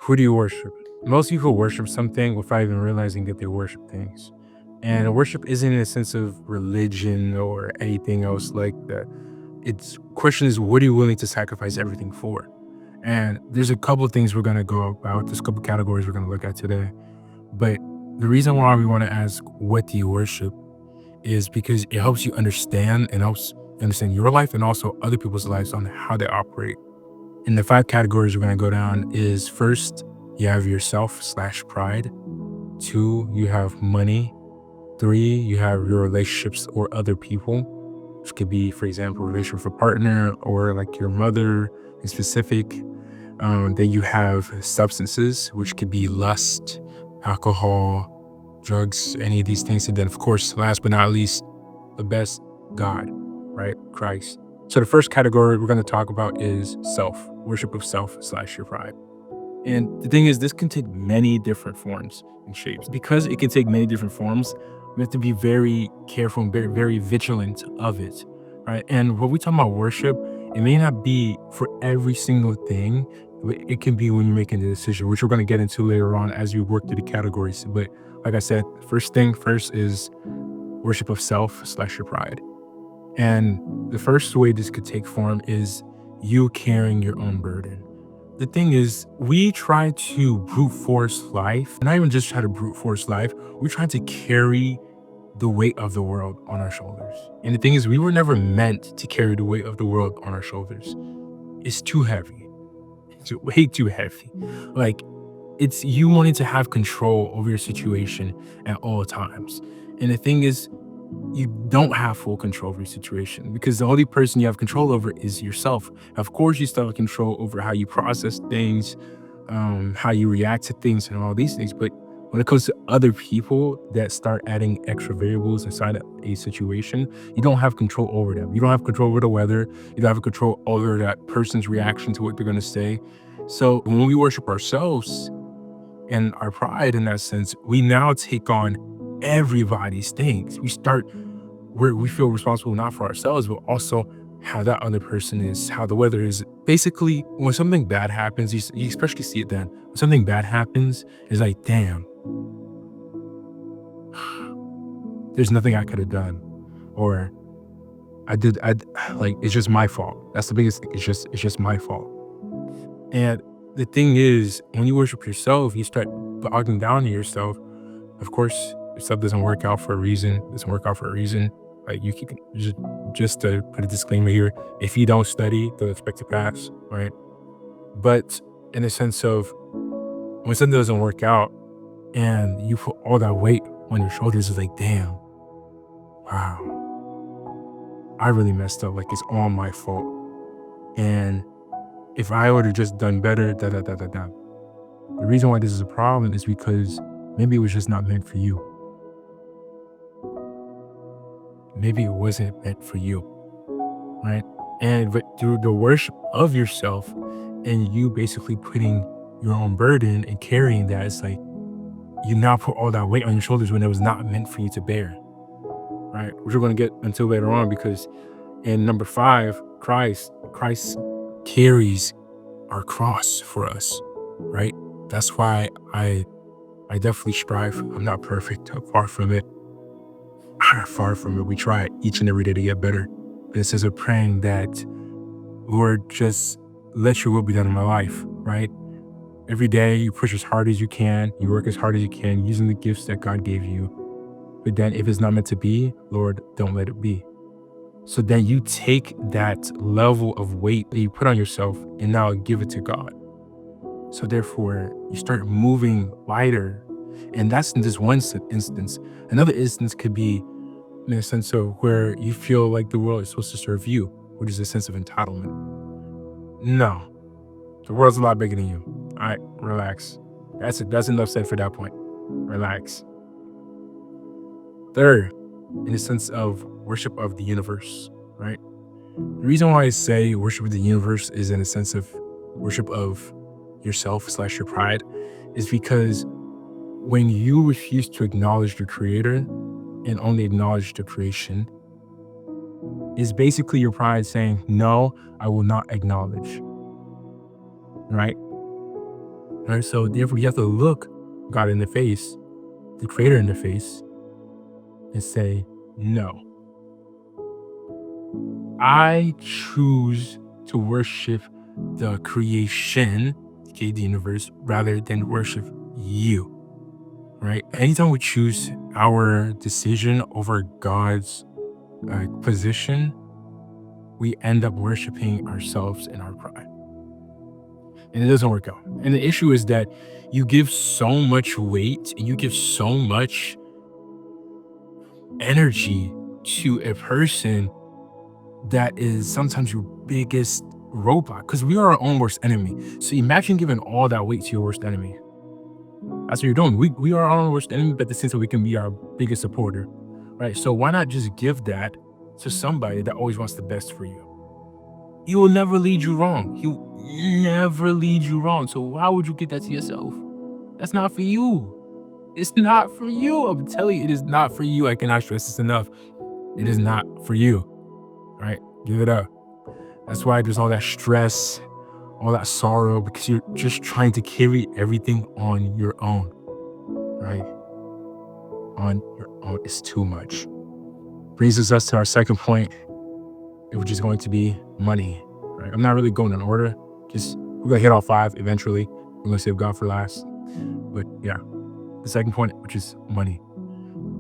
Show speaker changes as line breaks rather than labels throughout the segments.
Who do you worship? Most people worship something without even realizing that they worship things. And worship isn't in a sense of religion or anything else like that. It's question is, what are you willing to sacrifice everything for? And there's a couple of things we're gonna go about. There's a couple categories we're gonna look at today. But the reason why we want to ask what do you worship is because it helps you understand and helps understand your life and also other people's lives on how they operate. And the five categories we're gonna go down is first, you have yourself slash pride. Two, you have money. Three, you have your relationships or other people, which could be, for example, relationship with a partner or like your mother in specific. Then you have substances, which could be lust, alcohol, drugs, any of these things. And then, of course, last but not least, the best, God, right? Christ. So the first category we're going to talk about is self, worship of self slash your pride. And the thing is, this can take many different forms and shapes. Because it can take many different forms, we have to be very careful and very, very vigilant of it, right? And when we talk about worship, it may not be for every single thing, but it can be when you're making the decision, which we're going to get into later on as we work through the categories. But like I said, first thing first is worship of self slash your pride. And the first way this could take form is you carrying your own burden. The thing is, we try to brute force life, not even just try to brute force life, we try to carry the weight of the world on our shoulders. And the thing is, we were never meant to carry the weight of the world on our shoulders. It's too heavy. It's way too heavy. Like, it's you wanting to have control over your situation at all times. And the thing is, you don't have full control over your situation because the only person you have control over is yourself. Of course, you still have control over how you process things, how you react to things, and all these things. But when it comes to other people that start adding extra variables inside a situation, you don't have control over them. You don't have control over the weather. You don't have control over that person's reaction to what they're going to say. So when we worship ourselves and our pride in that sense, we now take on everybody's things. We start where we feel responsible not for ourselves, but also how that other person is, how the weather is. Basically, when something bad happens, you especially see it then. When something bad happens, it's like, damn, there's nothing I could have done. Or like, it's just my fault. That's the biggest thing. It's just my fault. And the thing is, when you worship yourself, you start bogging down to yourself. Of course, if stuff doesn't work out for a reason, it doesn't work out for a reason. Like you keep just to put a disclaimer here, if you don't study, don't expect to pass, right? But in the sense of when something doesn't work out and you put all that weight on your shoulders, it's like, damn, wow, I really messed up. Like it's all my fault. And if I would have just done better, da da da da da. The reason why this is a problem is because maybe it was just not meant for you. Maybe it wasn't meant for you, right? And but through the worship of yourself and you basically putting your own burden and carrying that, it's like you now put all that weight on your shoulders when it was not meant for you to bear, right? Which we're going to get until later on because in number 5, Christ carries our cross for us, right? That's why I definitely strive. I'm not perfect, far from it. Far from it. We try each and every day to get better. But it says we're praying that, Lord, just let your will be done in my life, right? Every day you push as hard as you can, you work as hard as you can, using the gifts that God gave you. But then if it's not meant to be, Lord, don't let it be. So then you take that level of weight that you put on yourself and now give it to God. So therefore, you start moving lighter. And that's in this one instance. Another instance could be in a sense of where you feel like the world is supposed to serve you, which is a sense of entitlement. No, the world's a lot bigger than you. All right, relax. That's enough said for that point. Relax. Third, in the sense of worship of the universe, right? The reason why I say worship of the universe is in a sense of worship of yourself slash your pride is because when you refuse to acknowledge the creator and only acknowledge the creation, is basically your pride saying, no, I will not acknowledge, right? Right? So therefore you have to look God in the face, the creator in the face, and say, no, I choose to worship the creation, okay, the universe, rather than worship you. Right? Anytime we choose our decision over God's position, we end up worshiping ourselves and our pride. And it doesn't work out. And the issue is that you give so much weight and you give so much energy to a person that is sometimes your biggest roadblock because we are our own worst enemy. So imagine giving all that weight to your worst enemy. That's what you're doing. We are our own worst enemy, but at the same time, we can be our biggest supporter, right? So why not just give that to somebody that always wants the best for you? He will never lead you wrong. He will never lead you wrong. So why would you give that to yourself? That's not for you. It's not for you. I'm telling you, it is not for you. I cannot stress this enough. It is not for you, right? Give it up. That's why there's all that stress, all that sorrow, because you're just trying to carry everything on your own, right? On your own is too much. Brings us to our second point, which is going to be money, right? I'm not really going in order. Just we're gonna hit all five eventually. We're gonna save God for last. But yeah, the second point, which is money.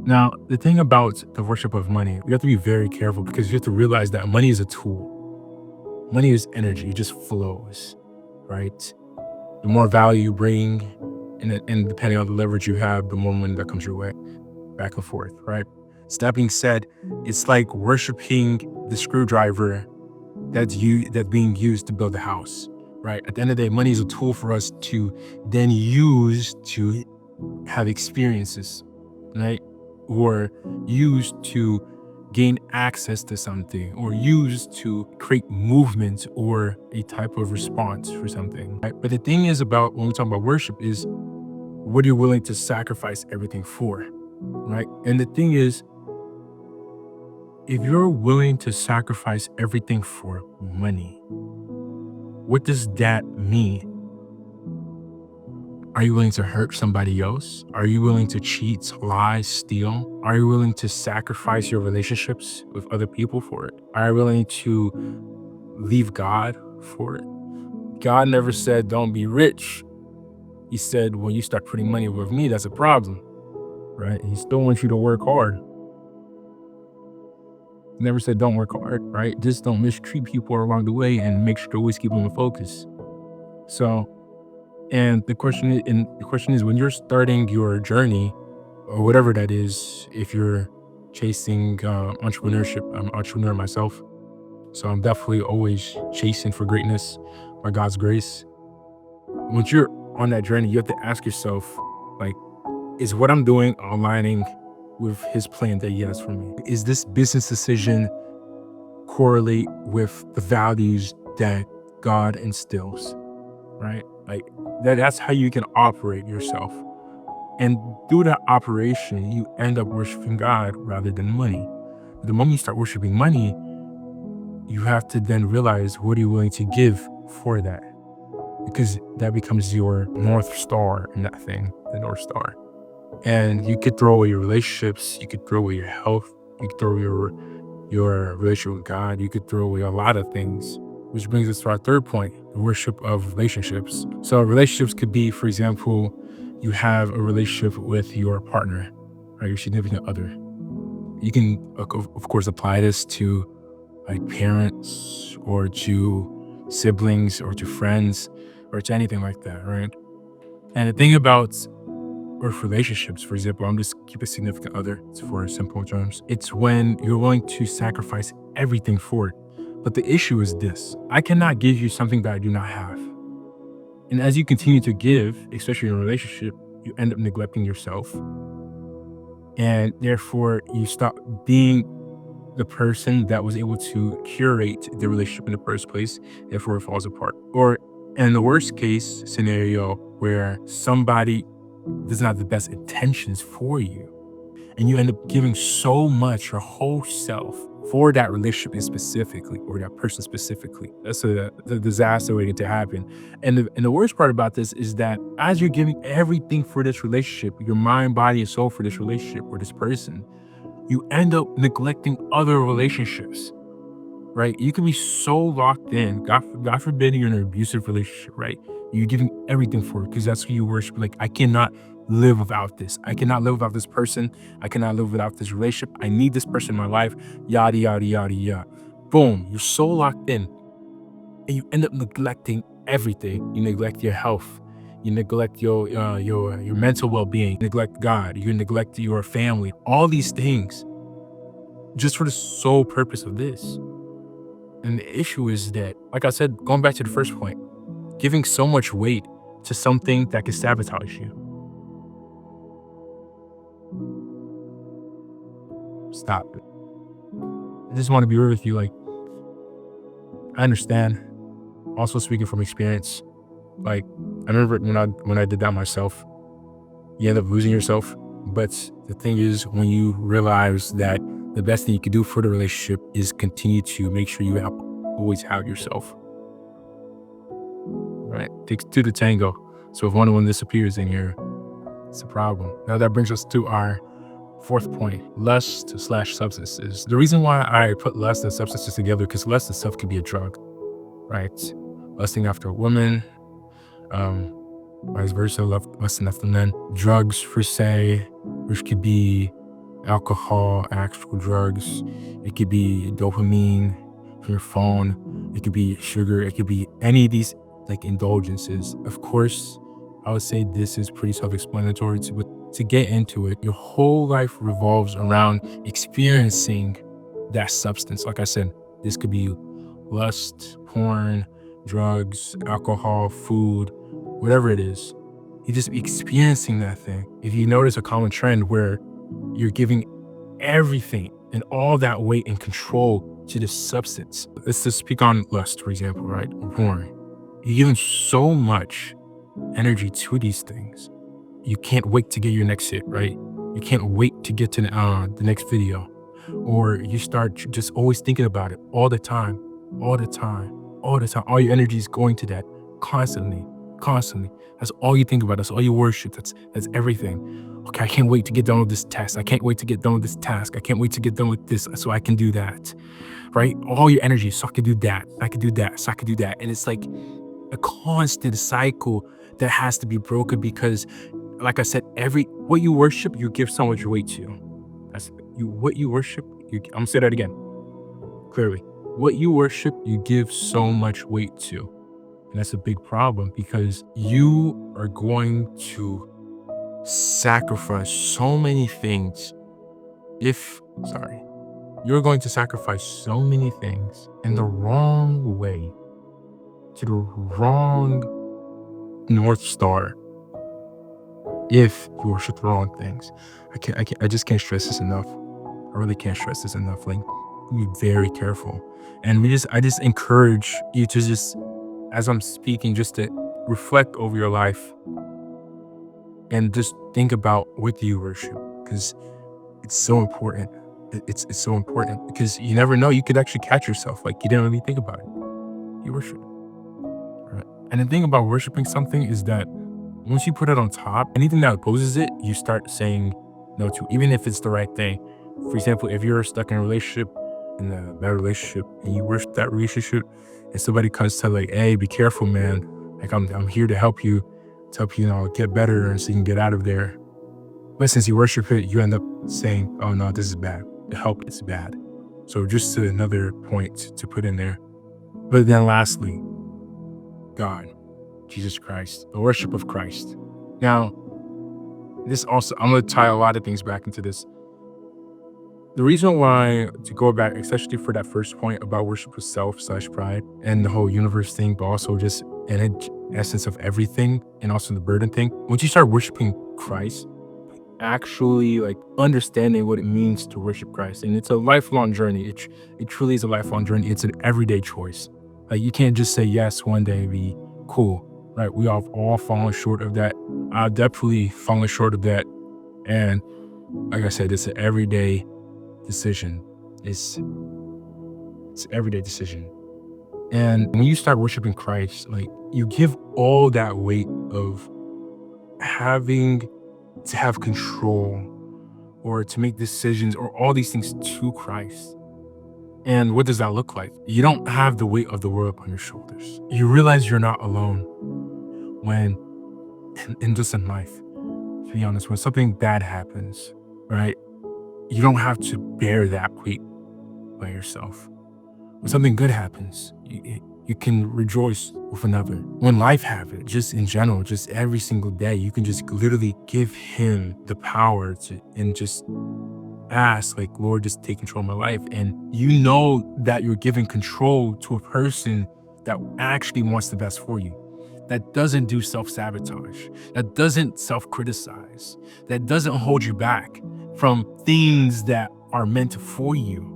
Now, the thing about the worship of money, we have to be very careful because you have to realize that money is a tool. Money is energy, it just flows, right? The more value you bring, and depending on the leverage you have, the more money that comes your way, back and forth, right? So that being said, it's like worshiping the screwdriver that's being used to build the house, right? At the end of the day, money is a tool for us to then use to have experiences, right? Or used to gain access to something, or used to create movement or a type of response for something, right? But the thing is about when we talk about worship is what you're willing to sacrifice everything for, right? And the thing is, if you're willing to sacrifice everything for money, what does that mean? Are you willing to hurt somebody else? Are you willing to cheat, lie, steal? Are you willing to sacrifice your relationships with other people for it? Are you willing to leave God for it? God never said, don't be rich. He said, when you start putting money with me, that's a problem, right? He still wants you to work hard. He never said, don't work hard, right? Just don't mistreat people along the way and make sure to always keep them in focus. So, and the question is when you're starting your journey or whatever that is, if you're chasing entrepreneurship, I'm an entrepreneur myself. So I'm definitely always chasing for greatness by God's grace. Once you're on that journey, you have to ask yourself, like, is what I'm doing aligning with his plan that he has for me? Is this business decision correlate with the values that God instills, right? Like that's how you can operate yourself. And through that operation, you end up worshiping God rather than money. The moment you start worshiping money, you have to then realize what are you willing to give for that? Because that becomes your North Star in that thing, the North Star. And you could throw away your relationships, you could throw away your health, you could throw away your relationship with God, you could throw away a lot of things. Which brings us to our third point, the worship of relationships. So relationships could be, for example, you have a relationship with your partner, right, your significant other. You can, of course, apply this to like parents or to siblings or to friends or to anything like that, right? And the thing about with relationships, for example, I'm just keep a significant other for simple terms. It's when you're willing to sacrifice everything for it. But the issue is this: I cannot give you something that I do not have. And as you continue to give, especially in a relationship, you end up neglecting yourself. And therefore, you stop being the person that was able to curate the relationship in the first place. Therefore, it falls apart. Or in the worst case scenario, where somebody doesn't have the best intentions for you, and you end up giving so much, your whole self, for that relationship specifically or that person specifically. That's the disaster waiting to happen. And the worst part about this is that as you're giving everything for this relationship, your mind, body, and soul for this relationship or this person, you end up neglecting other relationships, right? You can be so locked in. God forbid you're in an abusive relationship, right? You're giving everything for it because that's who you worship. Like, I cannot live without this. I cannot live without this person. I cannot live without this relationship. I need this person in my life. Yada, yada, yada, yada. Boom. You're so locked in and you end up neglecting everything. You neglect your health. You neglect your mental well-being. You neglect God. You neglect your family. All these things just for the sole purpose of this. And the issue is that, like I said, going back to the first point, giving so much weight to something that can sabotage you. Stop it. I just want to be real with you. Like, I understand. Also speaking from experience, like I remember when I did that myself, you end up losing yourself. But the thing is, when you realize that the best thing you can do for the relationship is continue to make sure you always have yourself. Right? It takes two to tango. So if one of them disappears, then it's a problem. Now that brings us to our fourth point: lust/substances. The reason why I put lust and substances together, because lust itself can be a drug, right? Lusting after a woman, vice versa, lusting after men. Drugs per se, which could be alcohol, actual drugs. It could be dopamine from your phone. It could be sugar. It could be any of these like indulgences. Of course, I would say this is pretty self-explanatory, but to get into it, your whole life revolves around experiencing that substance. Like I said, this could be lust, porn, drugs, alcohol, food, whatever it is. You just be experiencing that thing. If you notice a common trend where you're giving everything and all that weight and control to this substance. Let's just speak on lust, for example, right? Or porn. You're giving so much energy to these things. You can't wait to get your next hit, right? You can't wait to get to the next video. Or you start just always thinking about it all the time, all the time, all the time. All your energy is going to that constantly. That's all you think about. That's all you worship. That's everything. Okay, I can't wait to get done with this test. I can't wait to get done with this task. I can't wait to get done with this so I can do that, right? All your energy, so I can do that. I can do that, so I can do that. And it's like a constant cycle that has to be broken because, like I said, what you worship, you give so much weight to. What you worship, I'm gonna say that again, clearly. What you worship, you give so much weight to. And that's a big problem because you are going to sacrifice so many things you're going to sacrifice so many things in the wrong way to the wrong North Star if you worship the wrong things. I just can't stress this enough. I really can't stress this enough. Like, be very careful. And I just encourage you to just, as I'm speaking, just to reflect over your life and just think about what do you worship, because it's so important. It's so important because you never know. You could actually catch yourself like you didn't really think about it. You worship, right? And the thing about worshiping something is that once you put it on top, anything that opposes it, you start saying no to, even if it's the right thing. For example, if you're stuck in a relationship, in a bad relationship, and you worship that relationship, and somebody comes to like, hey, be careful, man. Like I'm here to help you, get better and so you can get out of there. But since you worship it, you end up saying, oh no, this is bad. The help is bad. So just another point to put in there. But then lastly, God, Jesus Christ, the worship of Christ. Now, this also, I'm going to tie a lot of things back into this. The reason why, to go back, especially for that first point about worship of self/pride and the whole universe thing, but also just an essence of everything and also the burden thing. Once you start worshiping Christ, actually like understanding what it means to worship Christ, and it's a lifelong journey. It truly is a lifelong journey. It's an everyday choice. Like you can't just say yes one day and be cool, right? We have all fallen short of that. I've definitely fallen short of that. And like I said, it's an everyday decision. It's It's an everyday decision. And when you start worshiping Christ, like you give all that weight of having to have control or to make decisions or all these things to Christ. And what does that look like? You don't have the weight of the world on your shoulders. You realize you're not alone when, in just in life, to be honest, when something bad happens, right? You don't have to bear that weight by yourself. When something good happens, you can rejoice with another. When life happens, just in general, just every single day, you can just literally give him the power to and just ask, like, Lord, just take control of my life. And you know that you're giving control to a person that actually wants the best for you, that doesn't do self-sabotage, that doesn't self-criticize, that doesn't hold you back from things that are meant for you.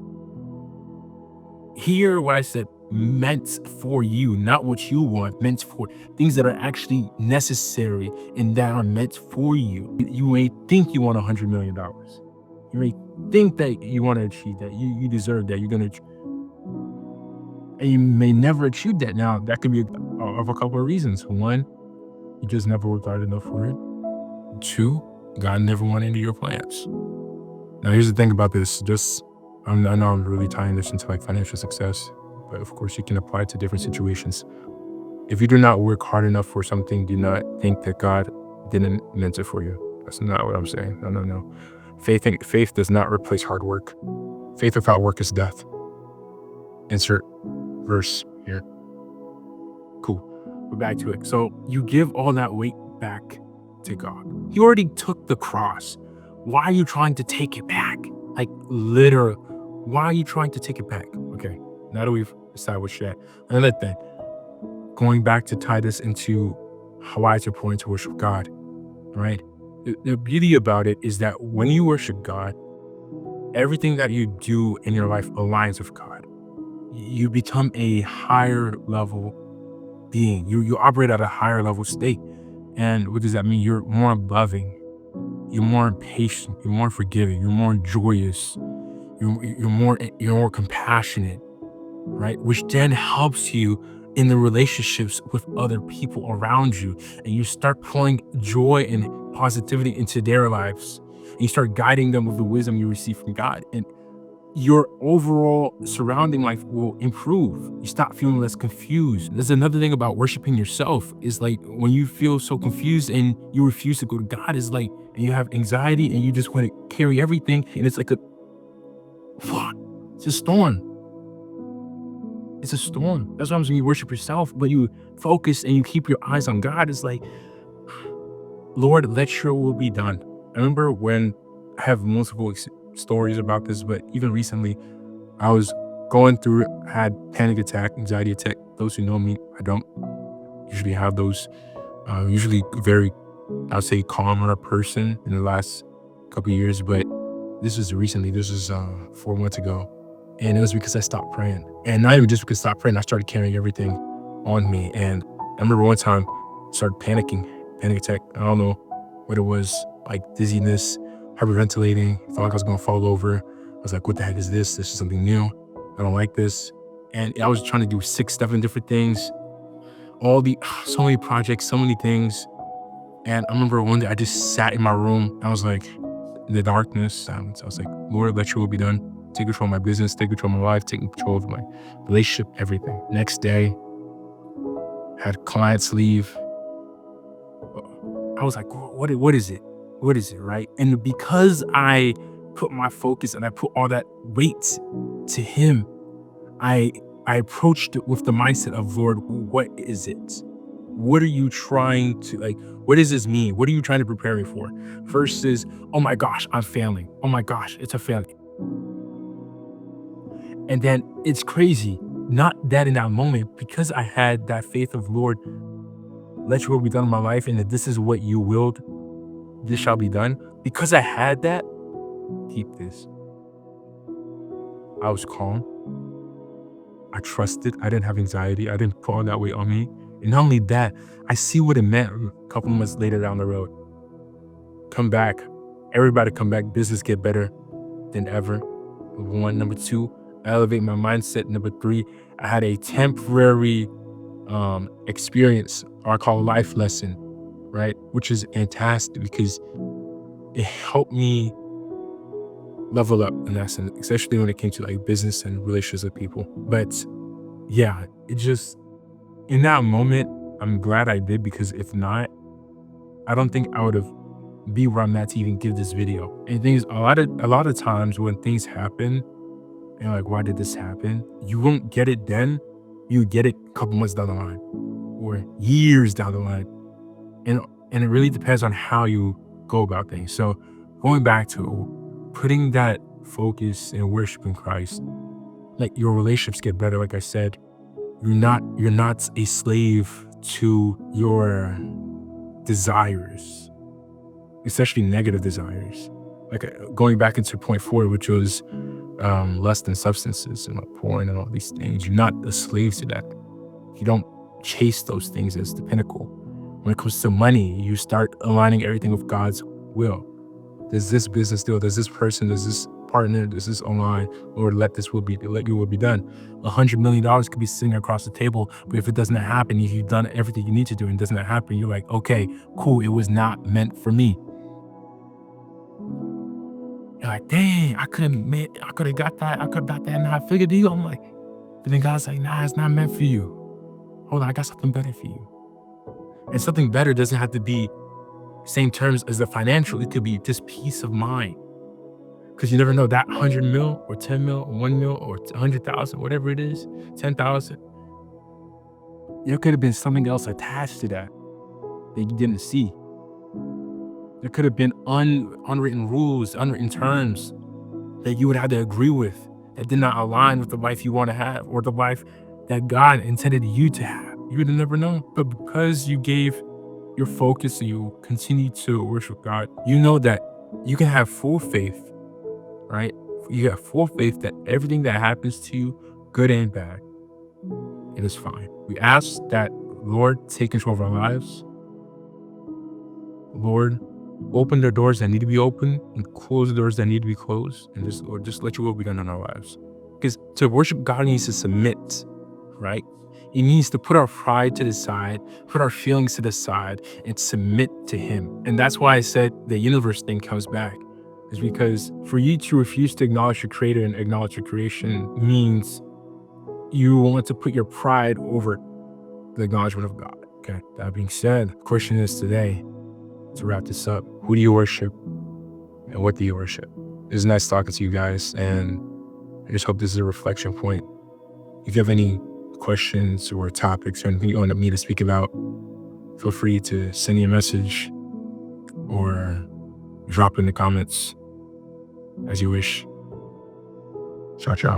Hear what I said, meant for you, not what you want, meant for things that are actually necessary and that are meant for you. You may think you want $100 million. You may think that you want to achieve that, you deserve that, you're going to, and you may never achieve that. Now, that could be of a couple of reasons. One, you just never worked hard enough for it. Two, God never went into your plans. Now, here's the thing about this. I know I'm really tying this into like financial success, but of course you can apply it to different situations. If you do not work hard enough for something, do not think that God didn't meant it for you. That's not what I'm saying. No. Faith does not replace hard work. Faith without work is death. Insert verse here. Cool. We're back to it. So you give all that weight back to God. He already took the cross. Why are you trying to take it back? Like literally, why are you trying to take it back? Okay, now that we've established that, another thing, going back to tie this into why it's important to worship God, right? The beauty about it is that when you worship God, everything that you do in your life aligns with God. You become a higher level being. You operate at a higher level state. And what does that mean? You're more loving. You're more patient. You're more forgiving. You're more joyous. You're more compassionate, right? Which then helps you in the relationships with other people around you, and you start pouring joy and positivity into their lives. And you start guiding them with the wisdom you receive from God, and your overall surrounding life will improve. You stop feeling less confused. There's another thing about worshiping yourself is like when you feel so confused and you refuse to go to God, is like, and you have anxiety and you just want to carry everything, and it's like it's a storm. It's a storm. That's what happens when you worship yourself, but you focus and you keep your eyes on God. It's like, Lord, let your will be done. I remember when I have multiple stories about this, but even recently, I was going through, had panic attack, anxiety attack. Those who know me, I don't usually have those. Usually very, I'll say, calmer person in the last couple of years, but this was recently. This was 4 months ago. And it was because I stopped praying. And not even just because I stopped praying, I started carrying everything on me. And I remember one time I started panicking, panic attack. I don't know what it was, like dizziness, hyperventilating. I felt like I was going to fall over. I was like, what the heck is this? This is something new. I don't like this. And I was trying to do 6, 7 different things. So many projects, so many things. And I remember one day I just sat in my room. I was like, in the darkness, silence. I was like, Lord, let your will be done. Take control of my business, take control of my life, take control of my relationship, everything. Next day, had clients leave. I was like, what is it? What is it, right? And because I put my focus and I put all that weight to him, I approached it with the mindset of, Lord, what is it? What are you trying to, like, what does this mean? What are you trying to prepare me for? Versus, oh my gosh, I'm failing. Oh my gosh, it's a failure. And then it's crazy, not that in that moment, because I had that faith of, Lord, let your will be done in my life, and that this is what you willed, this shall be done. Because I had that, keep this. I was calm. I trusted. I didn't have anxiety. I didn't put all that weight on me. And not only that, I see what it meant a couple months later down the road. Come back. Everybody come back. Business get better than ever. Number 1. Number 2, elevate my mindset. Number three, I had a temporary experience, or I call life lesson, right? Which is fantastic because it helped me level up in that sense, especially when it came to like business and relationships with people. But yeah, it just in that moment, I'm glad I did, because if not, I don't think I would have be where I'm at to even give this video. And the thing is, a lot of times when things happen and you're like, why did this happen? You won't get it then. You get it a couple months down the line or years down the line. And and it really depends on how you go about things. So going back to putting that focus and worship in Christ, like your relationships get better. Like I said, you're not a slave to your desires, especially negative desires. Like going back into point four, which was lust and substances and like porn and all these things. You're not a slave to that. You don't chase those things as the pinnacle. When it comes to money, you start aligning everything with God's will. Does this business deal, does this person, does this partner, does this online, or let your will be done. $100 million could be sitting across the table, but if it doesn't happen, if you've done everything you need to do and it doesn't happen, you're like, okay, cool, it was not meant for me. You're like, dang, I could have got that, I could have got that nine-figure deal. I'm like, but then God's like, nah, it's not meant for you. Hold on, I got something better for you. And something better doesn't have to be same terms as the financial. It could be just peace of mind. Because you never know, that 100 mil or 10 mil or 1 mil or 100,000, whatever it is, 10,000, there could have been something else attached to that that you didn't see. There could have been unwritten rules, unwritten terms that you would have to agree with that did not align with the life you want to have or the life that God intended you to have. You would have never known. But because you gave your focus and you continue to worship God, you know that you can have full faith, right? You have full faith that everything that happens to you, good and bad, it is fine. We ask that, Lord, take control of our lives. Lord, open the doors that need to be open and close the doors that need to be closed, and just let your will be done in our lives. Because to worship God needs to submit, right? He needs to put our pride to the side, put our feelings to the side, and submit to Him. And that's why I said the universe thing comes back, is because for you to refuse to acknowledge your Creator and acknowledge your creation means you want to put your pride over the acknowledgement of God. Okay. That being said, the question is today, to wrap this up, who do you worship and what do you worship? It was nice talking to you guys, and I just hope this is a reflection point. If you have any questions or topics or anything you want me to speak about, feel free to send me a message or drop in the comments as you wish. Ciao, ciao.